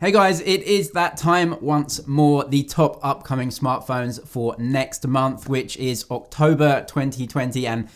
Hey guys, it is that time once more, the top upcoming smartphones for next month, which is October 2020, and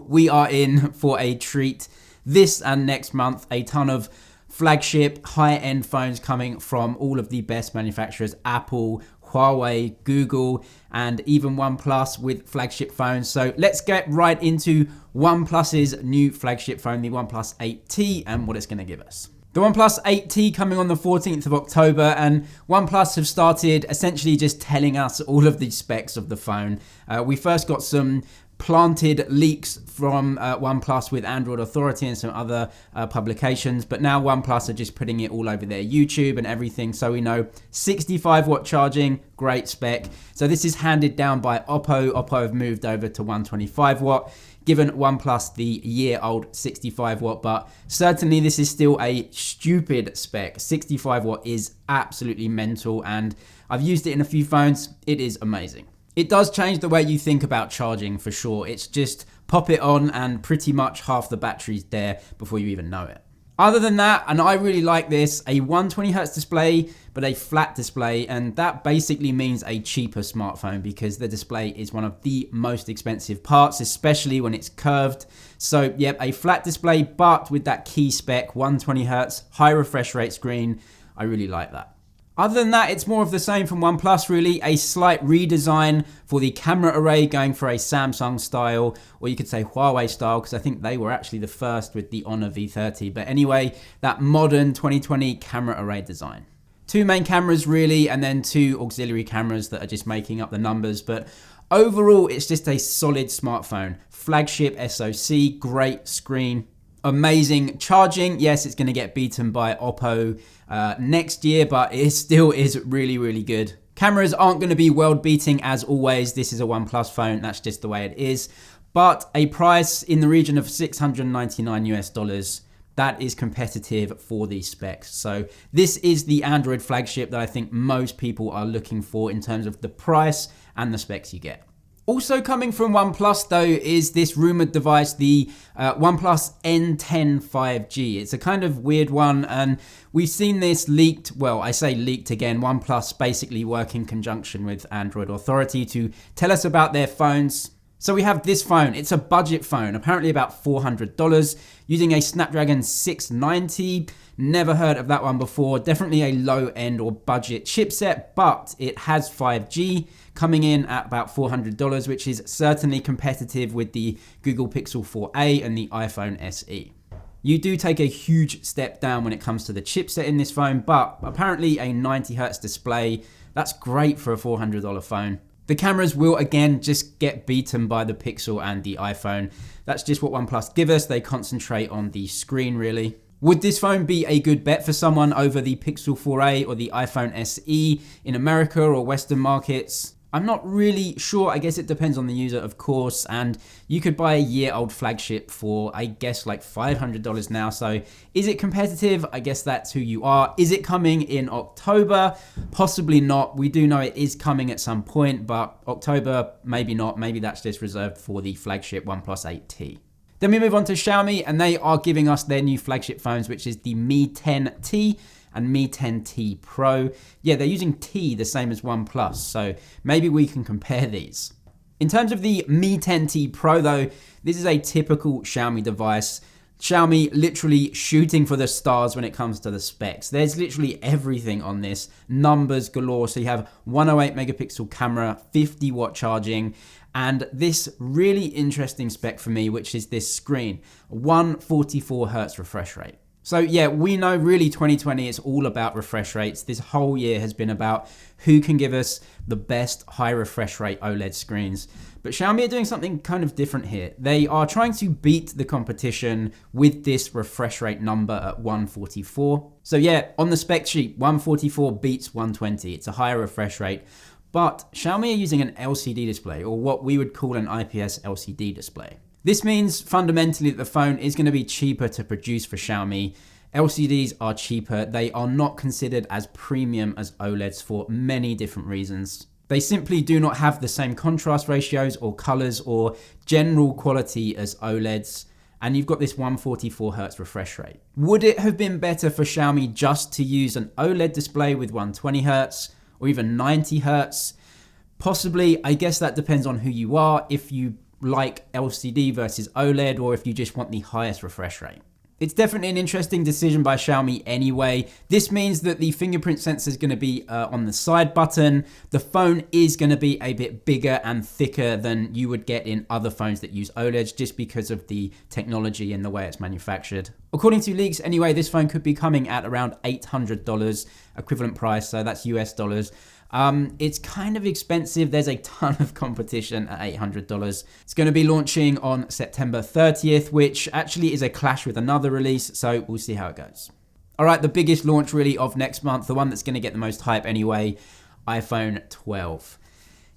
we are in for a treat. This and next month, a ton of flagship high-end phones coming from all of the best manufacturers: Apple, Huawei, Google, and even OnePlus with flagship phones. So let's get right into OnePlus's new flagship phone, the OnePlus 8T, and what it's going to give us. The OnePlus 8T coming on the 14th of October, and OnePlus have started essentially just telling us all of the specs of the phone. We first got some planted leaks from OnePlus with Android Authority and some other publications, but now OnePlus are just putting it all over their YouTube and everything. So we know 65-watt charging, great spec. So this is handed down by Oppo. Oppo have moved over to 125-watt. Given OnePlus the year-old 65-watt, but certainly this is still a stupid spec. 65-watt is absolutely mental, and I've used it in a few phones. It is amazing. It does change the way you think about charging for sure. It's just pop it on and pretty much half the battery's there before you even know it. Other than that, and I really like this, a 120Hz display, but a flat display, and that basically means a cheaper smartphone because the display is one of the most expensive parts, especially when it's curved. So yep, a flat display, but with that key spec, 120Hz, high refresh rate screen. I really like that. Other than that, it's more of the same from OnePlus really, a slight redesign for the camera array, going for a Samsung style, or you could say Huawei style, because I think they were actually the first with the Honor V30. But anyway, that modern 2020 camera array design. Two main cameras really, and then two auxiliary cameras that are just making up the numbers. But overall, it's just a solid smartphone. Flagship SoC, great screen. Amazing charging. Yes, it's going to get beaten by Oppo next year, but it still is really, really good. Cameras aren't going to be world beating as always. This is a OnePlus phone. That's just the way it is. But a price in the region of $699 US, that is competitive for these specs. So this is the Android flagship that I think most people are looking for in terms of the price and the specs you get. Also coming from OnePlus though is this rumored device, the OnePlus N10 5G. It's a kind of weird one, and we've seen this leaked, well, I say leaked again, OnePlus basically work in conjunction with Android Authority to tell us about their phones. So we have this phone. It's a budget phone, apparently about $400, using a Snapdragon 690. Never heard of that one before. Definitely a low end or budget chipset, but it has 5G coming in at about $400, which is certainly competitive with the Google Pixel 4a and the iPhone SE. You do take a huge step down when it comes to the chipset in this phone, but apparently a 90Hz display, that's great for a $400 phone. The cameras will again just get beaten by the Pixel and the iPhone. That's just what OnePlus give us. They concentrate on the screen really. Would this phone be a good bet for someone over the Pixel 4a or the iPhone SE in America or Western markets? I'm not really sure. I guess it depends on the user, of course, and you could buy a year-old flagship for, I guess, like $500 now. So is it competitive? I guess that's who you are. Is it coming in October? Possibly not. We do know it is coming at some point, but October, maybe not. Maybe that's just reserved for the flagship OnePlus 8T. Then we move on to Xiaomi, and they are giving us their new flagship phones, which is the Mi 10T and Mi 10T Pro. Yeah, they're using T the same as OnePlus, so maybe we can compare these. In terms of the Mi 10T Pro though, this is a typical Xiaomi device. Xiaomi literally shooting for the stars when it comes to the specs. There's literally everything on this, numbers galore. So you have 108 megapixel camera, 50-watt charging, and this really interesting spec for me, which is this screen, 144 Hz refresh rate. So yeah, we know really 2020 is all about refresh rates. This whole year has been about who can give us the best high refresh rate OLED screens. But Xiaomi are doing something kind of different here. They are trying to beat the competition with this refresh rate number at 144. So yeah, on the spec sheet, 144 beats 120. It's a higher refresh rate. But Xiaomi are using an LCD display, or what we would call an IPS LCD display. This means fundamentally that the phone is going to be cheaper to produce for Xiaomi. LCDs are cheaper. They are not considered as premium as OLEDs for many different reasons. They simply do not have the same contrast ratios or colors or general quality as OLEDs. and you've got this 144 Hz refresh rate. Would it have been better for Xiaomi just to use an OLED display with 120 Hz or even 90 Hz? Possibly. I guess that depends on who you are, if you like LCD versus OLED, or if you just want the highest refresh rate. It's definitely an interesting decision by Xiaomi anyway. This means that the fingerprint sensor is going to be on the side button. The phone is going to be a bit bigger and thicker than you would get in other phones that use OLEDs, just because of the technology and the way it's manufactured. According to leaks anyway, this phone could be coming at around $800 equivalent price, so that's US dollars. It's kind of expensive. There's a ton of competition at $800. It's going to be launching on September 30th, which actually is a clash with another release, so we'll see how it goes. All right, the biggest launch really of next month, the one that's going to get the most hype anyway, iPhone 12.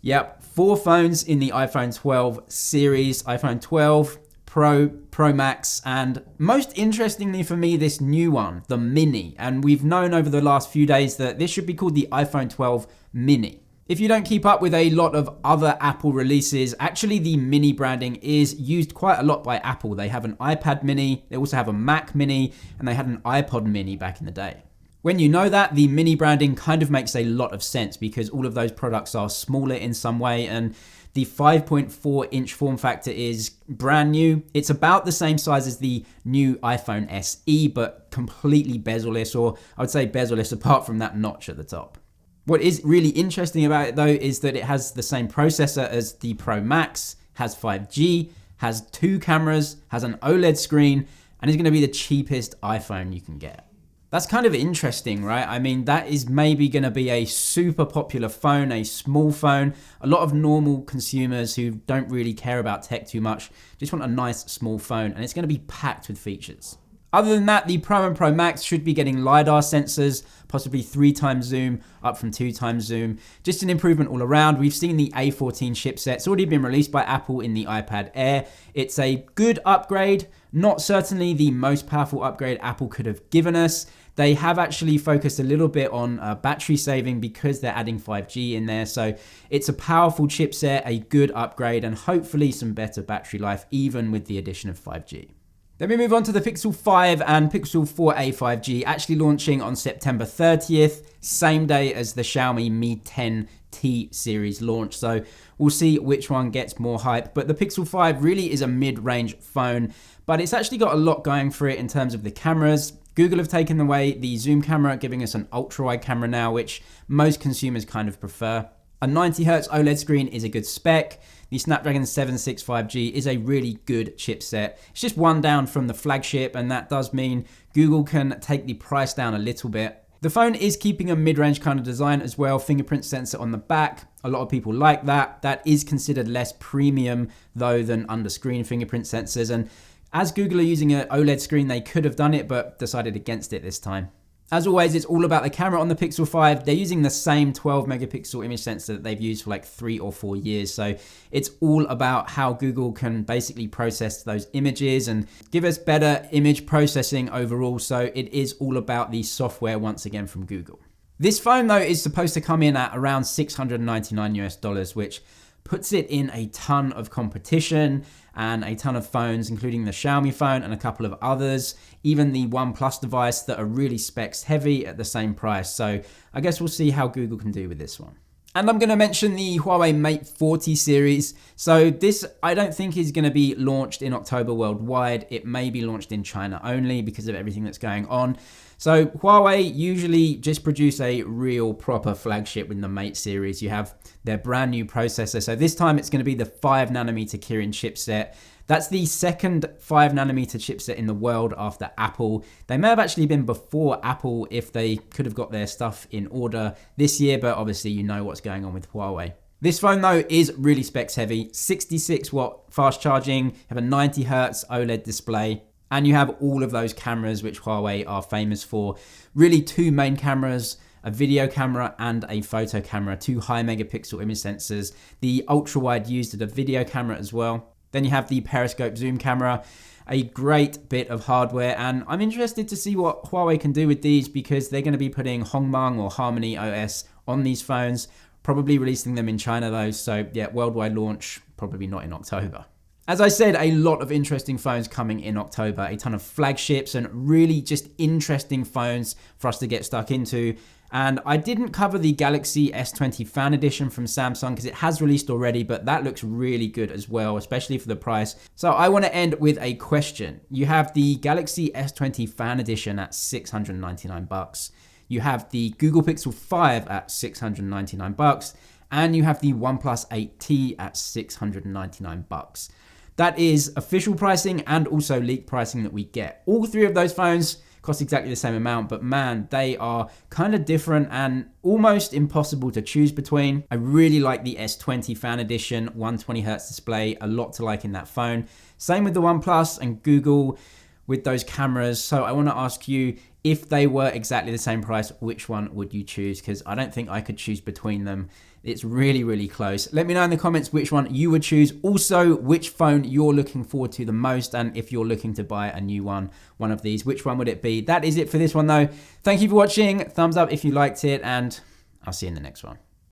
Yep, 4 phones in the iPhone 12 series, iPhone 12, Pro, Pro Max, and most interestingly for me, this new one, the Mini. And we've known over the last few days that this should be called the iPhone 12 Mini. If you don't keep up with a lot of other Apple releases, actually the Mini branding is used quite a lot by Apple. They have an iPad Mini, they also have a Mac Mini, and they had an iPod Mini back in the day. When you know that, the Mini branding kind of makes a lot of sense because all of those products are smaller in some way, and the 5.4 inch form factor is brand new. It's about the same size as the new iPhone SE, but completely bezel-less, or I would say bezel-less apart from that notch at the top. What is really interesting about it though is that it has the same processor as the Pro Max, has 5G, has 2 cameras, has an OLED screen, and is going to be the cheapest iPhone you can get. That's kind of interesting, right? I mean, that is maybe going to be a super popular phone, a small phone. A lot of normal consumers who don't really care about tech too much just want a nice small phone, and it's going to be packed with features. Other than that, the Pro and Pro Max should be getting LiDAR sensors, possibly 3x zoom, up from 2x zoom. Just an improvement all around. We've seen the A14 chipset. It's already been released by Apple in the iPad Air. It's a good upgrade, not certainly the most powerful upgrade Apple could have given us. They have actually focused a little bit on battery saving because they're adding 5G in there. So it's a powerful chipset, a good upgrade, and hopefully some better battery life, even with the addition of 5G. Then we move on to the Pixel 5 and Pixel 4a 5G, actually launching on September 30th, same day as the Xiaomi Mi 10T series launch. So we'll see which one gets more hype. But the Pixel 5 really is a mid-range phone, but it's actually got a lot going for it in terms of the cameras. Google have taken away the zoom camera, giving us an ultra-wide camera now, which most consumers kind of prefer. A 90Hz OLED screen is a good spec. The Snapdragon 765G is a really good chipset. It's just one down from the flagship, and that does mean Google can take the price down a little bit. The phone is keeping a mid-range kind of design as well, fingerprint sensor on the back. A lot of people like that. That is considered less premium though than under-screen fingerprint sensors, and as Google are using an OLED screen, they could have done it, but decided against it this time. As always, it's all about the camera on the Pixel 5. They're using the same 12 megapixel image sensor that they've used for like 3 or 4 years. So it's all about how Google can basically process those images and give us better image processing overall. So it is all about the software once again from Google. This phone though is supposed to come in at around $699 US, which puts it in a ton of competition and a ton of phones, including the Xiaomi phone and a couple of others, even the OnePlus device that are really specs heavy at the same price. So I guess we'll see how Google can do with this one. And I'm going to mention the Huawei Mate 40 series. So this, I don't think is going to be launched in October worldwide. It may be launched in China only because of everything that's going on. So Huawei usually just produce a real proper flagship with the Mate series. You have their brand new processor. So this time it's going to be the 5nm Kirin chipset. That's the second 5nm chipset in the world after Apple. They may have actually been before Apple if they could have got their stuff in order this year, but obviously you know what's going on with Huawei. This phone though is really specs heavy, 66 watt fast charging, you have a 90Hz OLED display, and you have all of those cameras which Huawei are famous for. Really 2 main cameras, a video camera and a photo camera, 2 high megapixel image sensors. The ultra wide used as a video camera as well. Then you have the periscope zoom camera, a great bit of hardware, and I'm interested to see what Huawei can do with these because they're going to be putting Hongmeng or Harmony OS on these phones, probably releasing them in China though, so yeah, worldwide launch, probably not in October. As I said, a lot of interesting phones coming in October, a ton of flagships and really just interesting phones for us to get stuck into. And I didn't cover the Galaxy S20 Fan Edition from Samsung because it has released already, but that looks really good as well, especially for the price. So I want to end with a question. You have the Galaxy S20 Fan Edition at $699. You have the Google Pixel 5 at $699, and you have the OnePlus 8T at $699. That is official pricing and also leaked pricing that we get. All three of those phones cost exactly the same amount, but man, they are kind of different and almost impossible to choose between. I really like the S20 Fan Edition, 120Hz display, a lot to like in that phone. Same with the OnePlus and Google with those cameras. So I want to ask you, if they were exactly the same price, which one would you choose? Because I don't think I could choose between them. It's really, really close. Let me know in the comments which one you would choose. Also, which phone you're looking forward to the most. And if you're looking to buy a new one of these, which one would it be? That is it for this one though. Thank you for watching. Thumbs up if you liked it, and I'll see you in the next one.